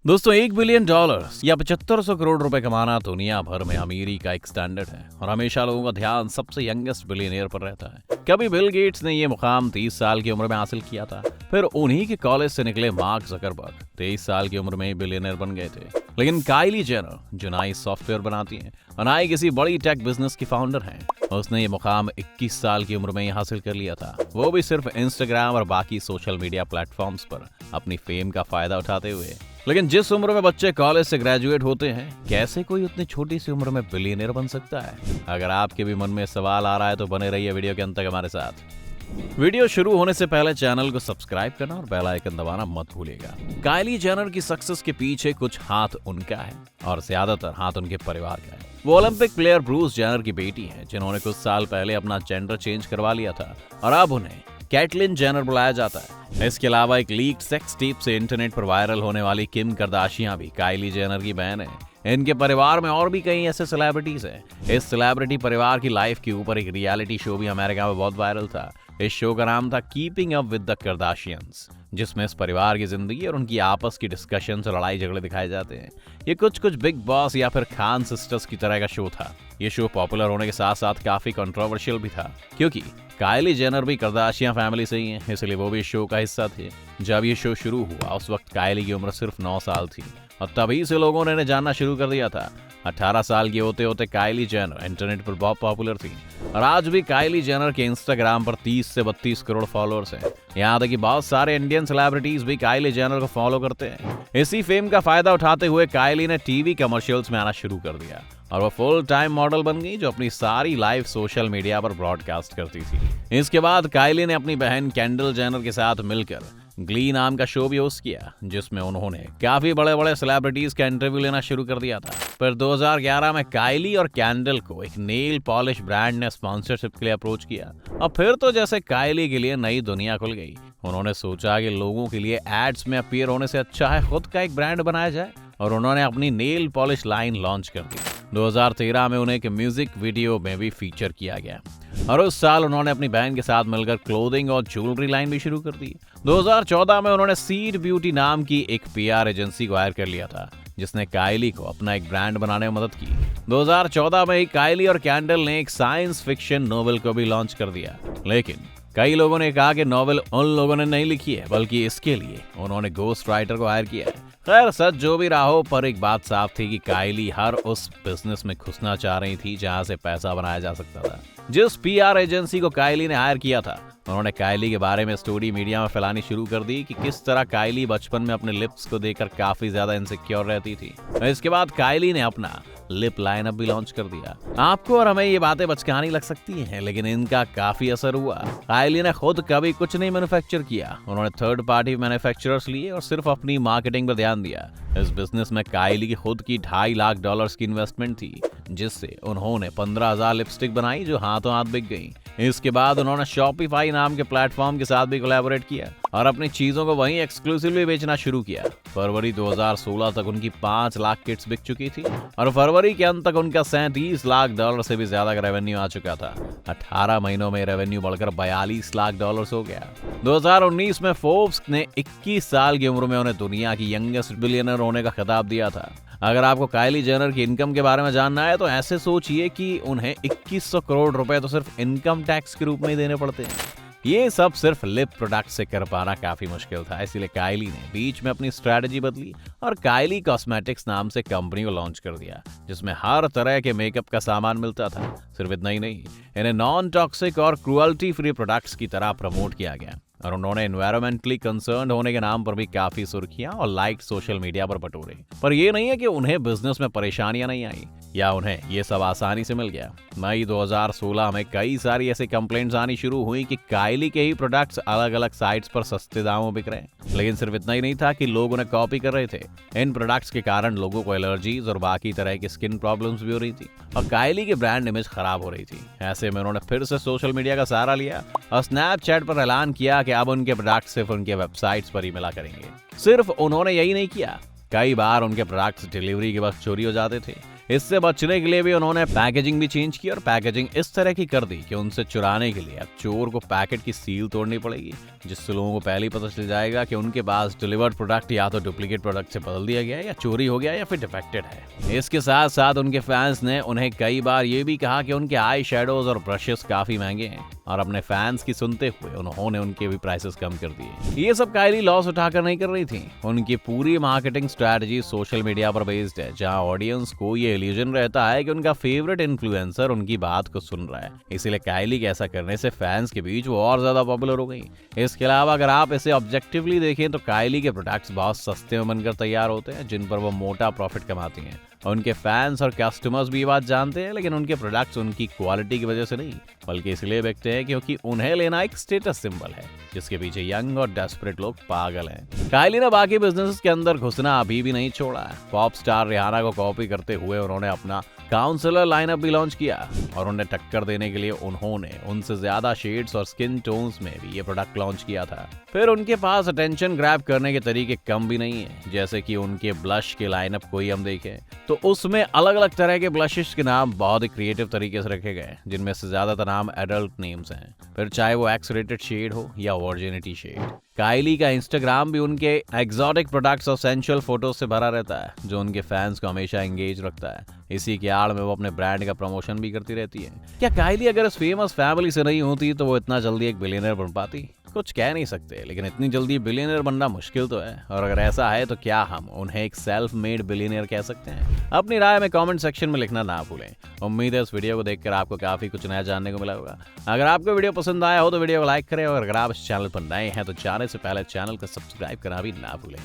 दोस्तों $1 बिलियन या 7500 करोड़ रुपए कमाना दुनिया भर में अमीरी का एक स्टैंडर्ड है और हमेशा लोगों का ध्यान सबसे यंगेस्ट बिलियनियर पर रहता है। कभी बिल गेट्स ने ये मुकाम 30 साल की उम्र में हासिल किया था, फिर उन्हीं के कॉलेज से निकले मार्क जकरबर्ग 23 साल की उम्र में ही बिलियनियर बन गए थे। लेकिन काइली जेनर जो ना ही सॉफ्टवेयर बनाती हैं और ना ही किसी बड़ी टेक बिजनेस की फाउंडर हैं, उसने ये मुकाम 21 साल की उम्र में ही हासिल कर लिया था, वो भी सिर्फ इंस्टाग्राम और बाकी सोशल मीडिया प्लेटफॉर्म्स पर अपनी फेम का फायदा उठाते हुए। लेकिन जिस उम्र में बच्चे कॉलेज से ग्रेजुएट होते हैं, कैसे कोई उतनी छोटी सी उम्र में बिलियनियर बन सकता है? अगर आपके भी मन में सवाल आ रहा है तो बने रहिए वीडियो के अंत तक हमारे साथ। वीडियो शुरू होने से पहले चैनल को सब्सक्राइब करना और बेल आइकन दबाना मत भूलिएगा। काइली जेनर की सक्सेस के पीछे कुछ हाथ उनका है और ज्यादातर हाथ उनके परिवार का है। वो ओलंपिक प्लेयर ब्रूस जेनर की बेटी है, जिन्होंने कुछ साल पहले अपना जेंडर चेंज करवा लिया था और अब उन्हें कैटलिन जेनर बुलाया जाता है। इसके अलावा एक लीक्ड सेक्स टेप से इंटरनेट पर वायरल होने वाली किम करदाशियां भी काइली जेनर की बहन है। इनके परिवार में और भी कई ऐसे सेलिब्रिटीज हैं। इस सेलिब्रिटी परिवार की लाइफ के ऊपर एक रियलिटी शो भी अमेरिका में बहुत वायरल था। इस शो का नाम था कीपिंग अप विद द करदाशियंस, जिसमें इस परिवार की जिंदगी और उनकी आपस की डिस्कशन और लड़ाई झगड़े दिखाए जाते हैं। ये कुछ बिग बॉस या फिर खान सिस्टर्स की तरह का शो था। ये शो पॉपुलर होने के साथ साथ काफी कंट्रोवर्शियल भी था, क्योंकि काइली जेनर भी करदाशियां फैमिली से ही हैं, इसलिए वो भी इस शो का हिस्सा थे। जब ये शो शुरू हुआ उस वक्त काइली की उम्र सिर्फ 9 साल थी और तभी से लोगों ने इन्हें जानना शुरू कर दिया था। 18 साल की होते होते काइली जेनर इंटरनेट पर बहुत पॉपुलर थी और आज भी काइली जेनर के इंस्टाग्राम पर 30 से 32 करोड़ फॉलोअर्स हैं। यहाँ तक कि बहुत सारे इंडियन सेलिब्रिटीज भी काइली जेनर को फॉलो करते हैं। इसी फेम का फायदा उठाते हुए काइली ने टीवी कमर्शियल्स में आना शुरू कर दिया और वो फुल टाइम मॉडल बन गई, जो अपनी सारी लाइफ सोशल मीडिया पर ब्रॉडकास्ट करती थी। इसके बाद काइली ने अपनी बहन कैंडल जेनर के साथ मिलकर ग्ली नाम का शो भी होस्ट किया, जिसमें उन्होंने काफी बड़े बड़े सेलिब्रिटीज का इंटरव्यू लेना शुरू कर दिया था। फिर 2011 में काइली और कैंडल को एक नेल पॉलिश ब्रांड ने स्पॉन्सरशिप के लिए अप्रोच किया और फिर तो जैसे काइली के लिए नई दुनिया खुल गई। उन्होंने सोचा कि लोगों के लिए एड्स में अपीयर होने से अच्छा है खुद का एक ब्रांड बनाया जाए और उन्होंने अपनी नेल पॉलिश लाइन लॉन्च कर दी। 2013 में उन्हें एक म्यूजिक वीडियो में भी फीचर किया गया और उस साल उन्होंने अपनी बहन के साथ मिलकर क्लोथिंग और ज्वेलरी लाइन भी शुरू कर दी। 2014 में उन्होंने सीड ब्यूटी नाम की एक पीआर एजेंसी को हायर कर लिया था, जिसने काइली को अपना एक ब्रांड बनाने में मदद की। 2014 में ही काइली और कैंडल ने एक साइंस फिक्शन नोवेल को भी लॉन्च कर दिया, लेकिन कई लोगों ने कहा कि नॉवेल उन लोगों ने नहीं लिखी है, बल्कि इसके लिए उन्होंने गोस्ट राइटर को हायर किया है। खैर, सच जो भी रहा हो, पर एक बात साफ थी कि काइली हर उस बिजनेस में घुसना चाह रही थी जहां से पैसा बनाया जा सकता था। जिस पीआर एजेंसी को काइली ने हायर किया था, उन्होंने काइली के बारे में स्टोरी मीडिया में फैलानी शुरू कर दी कि किस तरह काइली बचपन में अपने लिप्स को देखकर काफी ज्यादा इनसिक्योर रहती थी। इसके बाद काइली ने अपना लिप लाइनअप भी लॉन्च कर दिया। आपको और हमें ये बातें बचकानी लग सकती हैं, लेकिन इनका काफी असर हुआ। काइली ने खुद कभी कुछ नहीं मैन्युफैक्चर किया, उन्होंने थर्ड पार्टी मैन्युफैक्चरर्स लिए और सिर्फ अपनी मार्केटिंग पर ध्यान दिया। इस बिजनेस में काइली की खुद की $2.5 लाख की इन्वेस्टमेंट थी, जिससे उन्होंने 15,000 लिपस्टिक बनाई जो हाथों हाथ बिक गई। इसके बाद उन्होंने शॉपिफाई नाम के प्लेटफॉर्म के साथ भी कोलैबोरेट किया और अपनी चीजों को वहीं एक्सक्लूसिवली बेचना शुरू किया। फरवरी 2016 तक उनकी 5 लाख किट्स बिक चुकी थी और फरवरी के अंत तक उनका $37 लाख से भी ज्यादा का रेवेन्यू आ चुका था। 18 महीनों में रेवेन्यू बढ़कर $42 लाख हो गया। 2019 में फोर्ब्स ने 21 साल की उम्र में उन्हें दुनिया की यंगेस्ट बिलियनर होने का खिताब दिया था। अगर आपको काइली जेनर की इनकम के बारे में जानना है तो ऐसे सोचिए कि उन्हें 2100 करोड़ रुपए तो सिर्फ इनकम टैक्स के रूप में ही देने पड़ते हैं। ये सब सिर्फ लिप प्रोडक्ट से कर पाना काफी मुश्किल था, इसीलिए काइली ने बीच में अपनी स्ट्रेटजी बदली और काइली कॉस्मेटिक्स नाम से कंपनी को लॉन्च कर दिया, जिसमें हर तरह के मेकअप का सामान मिलता था। सिर्फ इतना ही नहीं, इन्हें नॉन टॉक्सिक और क्रुअल्टी फ्री प्रोडक्ट्स की तरह प्रमोट किया गया और उन्होंने एनवायरमेंटली कंसर्न्ड होने के नाम पर भी काफी सुर्खियां और लाइक सोशल मीडिया पर बटोरे। पर ये नहीं है कि उन्हें बिजनेस में परेशानियां नहीं आई या उन्हें ये सब आसानी से मिल गया। मई 2016 में कई सारी ऐसी कंप्लेंट्स आनी शुरू हुई कि काइली के ही प्रोडक्ट्स अलग अलग साइट्स पर सस्ते दामों बिक रहे हैं। लेकिन सिर्फ इतना ही नहीं था कि लोग उन्हें कॉपी कर रहे थे, इन प्रोडक्ट्स के कारण लोगों को एलर्जीज और बाकी तरह की स्किन प्रॉब्लम्स भी हो रही थी और काइली की ब्रांड इमेज खराब हो रही थी। ऐसे में उन्होंने फिर से सोशल मीडिया का सहारा लिया और स्नैपचैट पर ऐलान किया कि अब उनके प्रोडक्ट सिर्फ उनके वेबसाइट्स पर ही मिला करेंगे। सिर्फ उन्होंने यही नहीं किया, कई बार उनके प्रोडक्ट्स डिलीवरी के वक्त चोरी हो जाते थे। इससे बचने के लिए भी उन्होंने पैकेजिंग भी चेंज की और पैकेजिंग इस तरह की कर दी कि उनसे चुराने के लिए अब चोर को पैकेट की सील तोड़नी पड़ेगी, जिससे लोगों को पहले ही पता चल जाएगा कि उनके पास डिलीवर्ड प्रोडक्ट या तो डुप्लीकेट प्रोडक्ट से बदल दिया गया है या चोरी हो गया या फिर डिफेक्टेड है। इसके साथ साथ उनके फैंस ने उन्हें कई बार ये भी कहा कि उनके आई शेडोज और ब्रशेस काफी महंगे हैं और अपने फैंस की सुनते हुए उन्होंने उनके भी प्राइसेस कम कर दिए। ये सब काइली लॉस उठाकर नहीं कर रही थी। उनकी पूरी मार्केटिंग स्ट्रेटजी सोशल मीडिया पर बेस्ड है, जहां ऑडियंस को ये इल्यूजन रहता है कि उनका फेवरेट इन्फ्लुएंसर उनकी बात को सुन रहा है। इसीलिए काइली के ऐसा करने से फैंस के बीच वो और ज्यादा पॉपुलर हो गई। इसके अलावा अगर आप इसे ऑब्जेक्टिवली देखें तो काइली के प्रोडक्ट्स बहुत सस्ते में बनकर तैयार होते हैं, जिन पर वो मोटा प्रॉफिट कमाती हैं। उनके फैंस और कस्टमर्स भी ये बात जानते हैं, लेकिन उनके प्रोडक्ट्स उनकी क्वालिटी की वजह से नहीं, बल्कि इसलिए बिकते हैं क्योंकि उन्हें लेना एक स्टेटस सिंबल है, जिसके पीछे यंग और डेस्परेट लोग पागल हैं। काइली ने बाकी बिजनेसेस के अंदर घुसना अभी भी नहीं छोड़ा है। पॉप स्टार रिहाना को कॉपी करते हुए उन्होंने अपना काउंसलर लाइनअप भी लॉन्च किया और उन्हें टक्कर देने के लिए उन्होंने उनसे ज्यादा शेड्स और स्किन टोन्स में भी ये प्रोडक्ट लॉन्च किया था। फिर उनके पास अटेंशन ग्रैब करने के तरीके कम भी नहीं है, जैसे कि उनके ब्लश के लाइनअप को ही हम देखें तो उसमें अलग अलग तरह के ब्लशेस के नाम बहुत ही क्रिएटिव तरीके से रखे गए, जिनमें से ज्यादातर नाम एडल्ट नेम्स हैं, फिर चाहे वो एक्स रेटेड शेड हो या वर्जिनिटी शेड। काइली का इंस्टाग्राम भी उनके एक्सोटिक प्रोडक्ट्स और सेंसुअल फोटोज से भरा रहता है, जो उनके फैंस को हमेशा एंगेज रखता है। इसी के आड़ में वो अपने ब्रांड का प्रमोशन भी करती रहती है। क्या काइली अगर इस फेमस फैमिली से नहीं होती तो वो इतना जल्दी एक बिलियनर बन पाती? कुछ कह नहीं सकते, लेकिन इतनी जल्दी बिलियनर बनना मुश्किल तो है, और अगर ऐसा है तो क्या हम उन्हें एक सेल्फ मेड बिलियनर कह सकते हैं? अपनी राय में कमेंट सेक्शन में लिखना ना भूलें। उम्मीद है इस वीडियो को देखकर आपको काफी कुछ नया जानने को मिला होगा। अगर आपको वीडियो पसंद आया हो तो वीडियो को लाइक करें, और अगर आप इस चैनल पर नए हैं तो जाने से पहले चैनल को सब्सक्राइब करना भी ना भूलें।